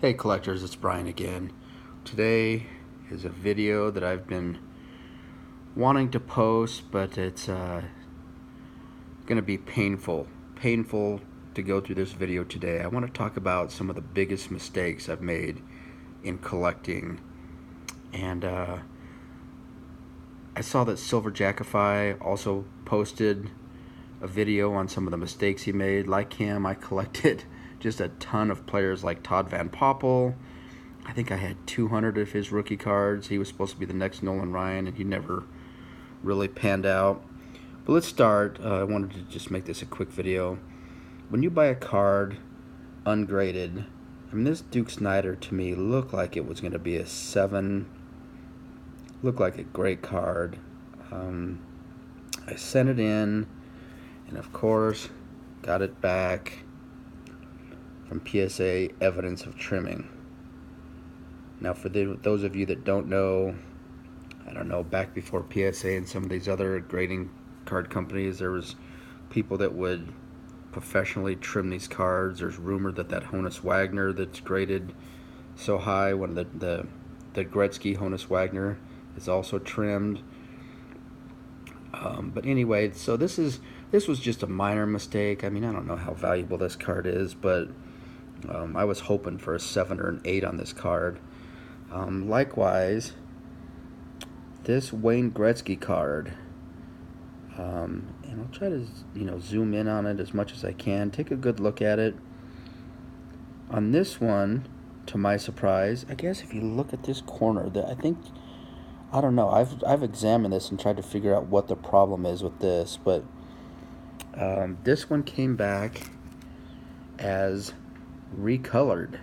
Hey collectors, it's Brian again. Today is a video that I've been wanting to post, but it's going to be painful to go through this video today. I want to talk about some of the biggest mistakes I've made in collecting. And I saw that Silver Jackify also posted a video on some of the mistakes he made. Like him, I collected just a ton of players like Todd Van Poppel. I think I had 200 of his rookie cards. He was supposed to be the next Nolan Ryan, and he never really panned out. But let's start. I wanted to just make this a quick video. When you buy a card ungraded, I mean, this Duke Snider to me looked like it was going to be a 7. Looked like a great card. I sent it in, and of course, got it back from PSA evidence of trimming. Now for those of you that don't know, I don't know, back before PSA and some of these other grading card companies, there was people that would professionally trim these cards. There's rumor that Honus Wagner that's graded so high, one of the Gretzky Honus Wagner is also trimmed. But anyway, so this was just a minor mistake. I mean, I don't know how valuable this card is, but I was hoping for a 7 or an 8 on this card. Likewise, this Wayne Gretzky card, and I'll try to zoom in on it as much as I can. Take a good look at it. On this one, to my surprise, I guess if you look at this corner, I don't know. I've examined this and tried to figure out what the problem is with this, but this one came back as recolored,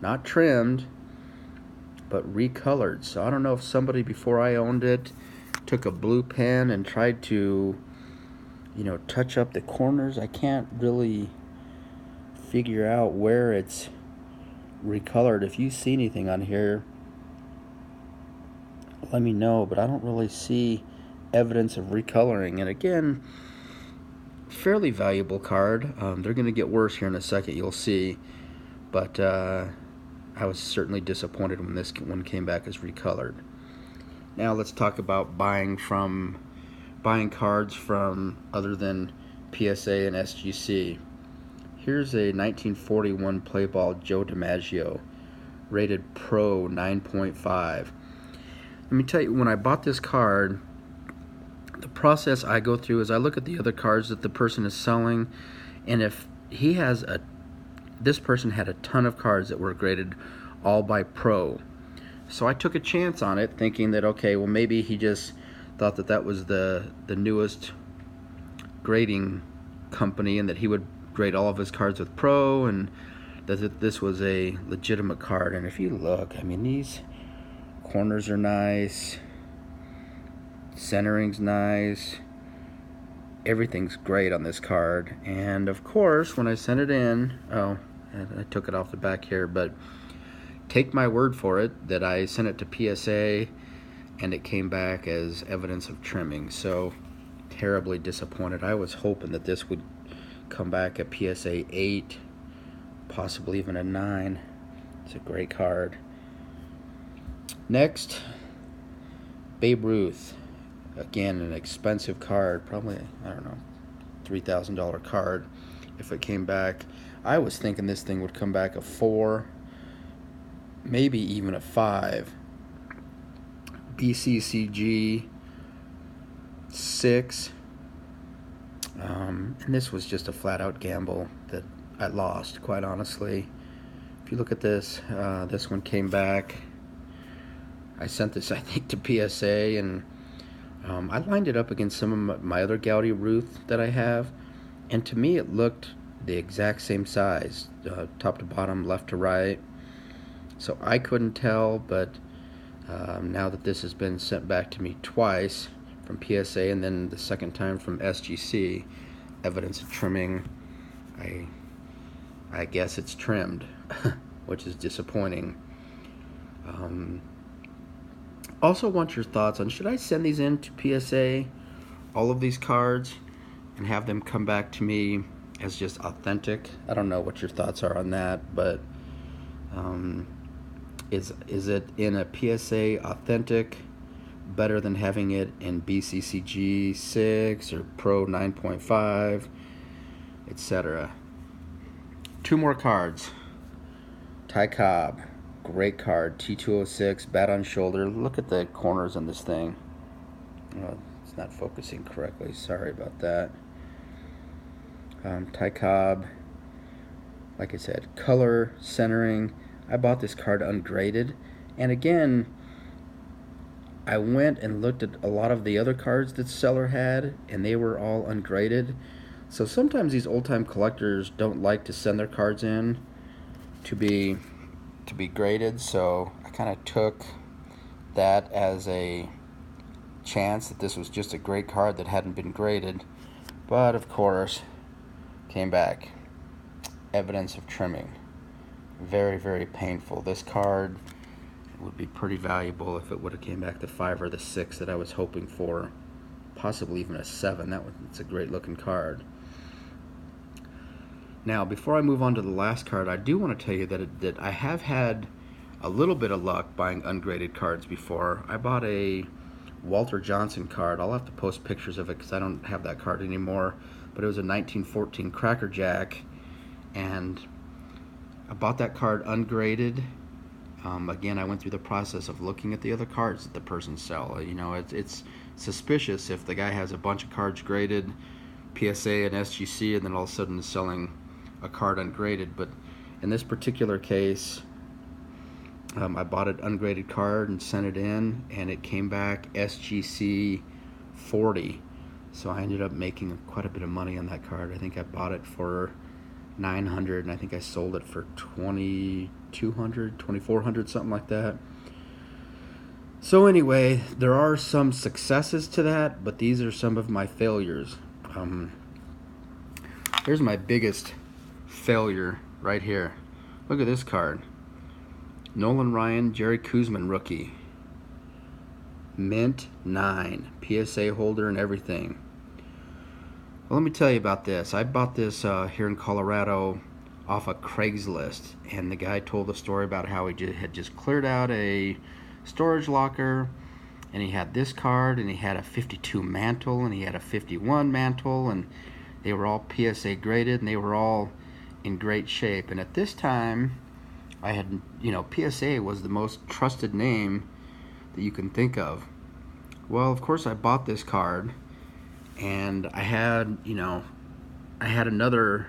not trimmed, but recolored. So I don't know if somebody before I owned it took a blue pen and tried to touch up the corners. I can't really figure out where it's recolored. If you see anything on here, let me know, but I don't really see evidence of recoloring. And again, fairly valuable card. They're going to get worse here in a second, you'll see. But I was certainly disappointed when this one came back as recolored. Now let's talk about buying cards from other than PSA and SGC. Here's a 1941 play ball Joe DiMaggio, rated Pro 9.5. Let me tell you, when I bought this card, the process I go through is I look at the other cards that the person is selling, and if he has this person had a ton of cards that were graded all by Pro. So I took a chance on it, thinking that, okay, well, maybe he just thought that was the newest grading company, and that he would grade all of his cards with Pro, and that this was a legitimate card. And if you look, I mean, these corners are nice, centering's nice, everything's great on this card. And of course, when I sent it in, I took it off the back here, but take my word for it that I sent it to PSA and it came back as evidence of trimming. So terribly disappointed. I was hoping that this would come back at PSA 8, possibly even a 9. It's a great card. Next, Babe Ruth. Again, an expensive card, probably, I don't know, $3,000 card. If it came back, I was thinking this thing would come back a 4, maybe even a 5. BCCG 6. And this was just a flat-out gamble that I lost, quite honestly. If you look at this, this one came back. I sent this, I think, to PSA, and I lined it up against some of my other Gaudy Ruth that I have, and to me it looked the exact same size, top to bottom, left to right. So I couldn't tell, but now that this has been sent back to me twice from PSA and then the second time from SGC, evidence of trimming, I guess it's trimmed, which is disappointing. Also want your thoughts on, should I send these in to PSA, all of these cards, and have them come back to me as just authentic? I don't know what your thoughts are on that, but Is it in a PSA Authentic better than having it in BCCG 6 or Pro 9.5, etc.? Two more cards. Ty Cobb, great card, T206, bat on shoulder. Look at the corners on this thing. It's not focusing correctly, sorry about that. Ty Cobb, like I said, color, centering. I bought this card ungraded, and again, I went and looked at a lot of the other cards that seller had, and they were all ungraded. So sometimes these old-time collectors don't like to send their cards in to be graded, so I kind of took that as a chance that this was just a great card that hadn't been graded. But of course, came back evidence of trimming. Very, very painful. This card would be pretty valuable if it would have came back the 5 or the 6 that I was hoping for, possibly even a 7. It's a great looking card. Now, before I move on to the last card, I do want to tell you that I have had a little bit of luck buying ungraded cards before. I bought a Walter Johnson card. I'll have to post pictures of it because I don't have that card anymore, but it was a 1914 Cracker Jack, and I bought that card ungraded. Again, I went through the process of looking at the other cards that the person sell. You know, it's suspicious if the guy has a bunch of cards graded, PSA and SGC, and then all of a sudden is selling a card ungraded. But in this particular case, I bought an ungraded card and sent it in, and it came back SGC 40. So I ended up making quite a bit of money on that card. I think I bought it for $900, and I think I sold it for $2,200, $2,400, something like that. So anyway, there are some successes to that, but these are some of my failures. Here's my biggest failure right here. Look at this card. Nolan Ryan, Jerry Koosman rookie. Mint 9, PSA holder and everything. Well, let me tell you about this. I bought this here in Colorado off of Craigslist, and the guy told the story about how he had just cleared out a storage locker, and he had this card, and he had a 52 mantle, and he had a 51 mantle, and they were all PSA graded, and they were all in great shape. And at this time, I had, PSA was the most trusted name that you can think of. Well, of course, I bought this card, and I had another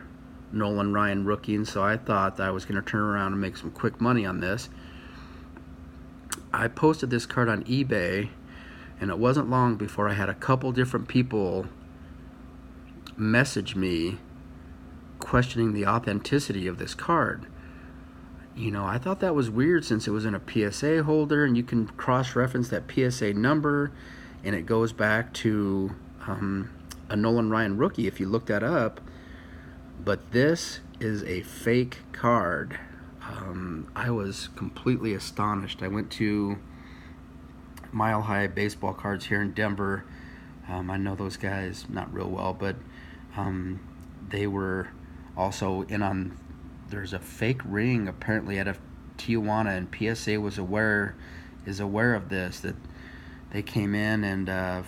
Nolan Ryan rookie, and so I thought that I was going to turn around and make some quick money on this. I posted this card on eBay, and it wasn't long before I had a couple different people message me questioning the authenticity of this card. I thought that was weird since it was in a PSA holder, and you can cross-reference that PSA number, and it goes back to a Nolan Ryan rookie if you look that up. But this is a fake card. I was completely astonished. I went to Mile High Baseball Cards here in Denver. I know those guys not real well, but they were also in on, there's a fake ring apparently out of Tijuana, and PSA is aware of this, that they came in, and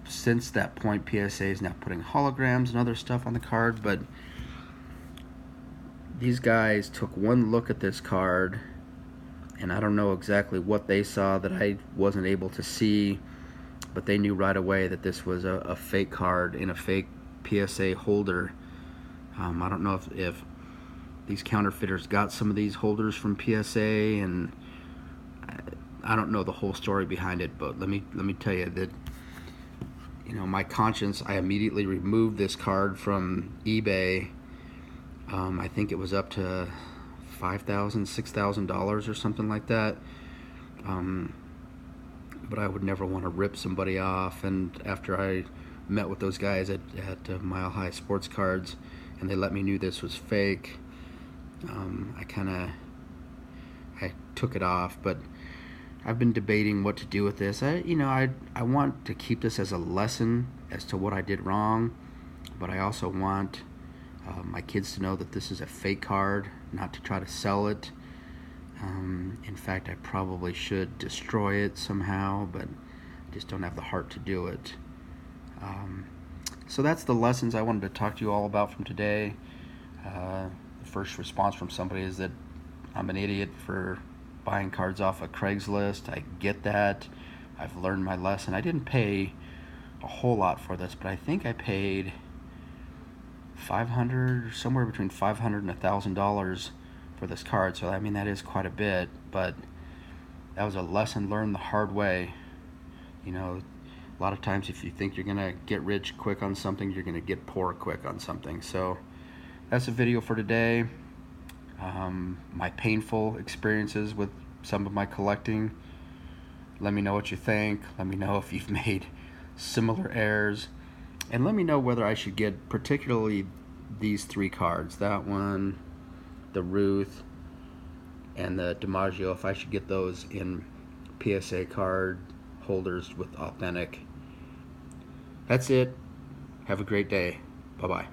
since that point PSA is now putting holograms and other stuff on the card. But these guys took one look at this card, and I don't know exactly what they saw that I wasn't able to see, but they knew right away that this was a fake card in a fake PSA holder. I don't know if these counterfeiters got some of these holders from PSA, and I don't know the whole story behind it, but let me tell you that my conscience, I immediately removed this card from eBay. I think it was up to $5,000, $6,000 or something like that. But I would never want to rip somebody off. And after I met with those guys at Mile High Sports Cards, and they let me know this was fake, I took it off. But I've been debating what to do with this. I want to keep this as a lesson as to what I did wrong, but I also want my kids to know that this is a fake card, not to try to sell it. In fact, I probably should destroy it somehow, but I just don't have the heart to do it. So that's the lessons I wanted to talk to you all about from today. The first response from somebody is that I'm an idiot for buying cards off of Craigslist. I get that. I've learned my lesson. I didn't pay a whole lot for this, but I think I paid $500, somewhere between $500 and $1,000 for this card. So I mean, that is quite a bit, but that was a lesson learned the hard way. You know, a lot of times if you think you're gonna get rich quick on something, you're gonna get poor quick on something. So that's the video for today. My painful experiences with some of my collecting. Let me know what you think. Let me know if you've made similar errors, and let me know whether I should get particularly these three cards, that one, the Ruth, and the DiMaggio, if I should get those in PSA card holders with authentic. That's it. Have a great day. Bye-bye.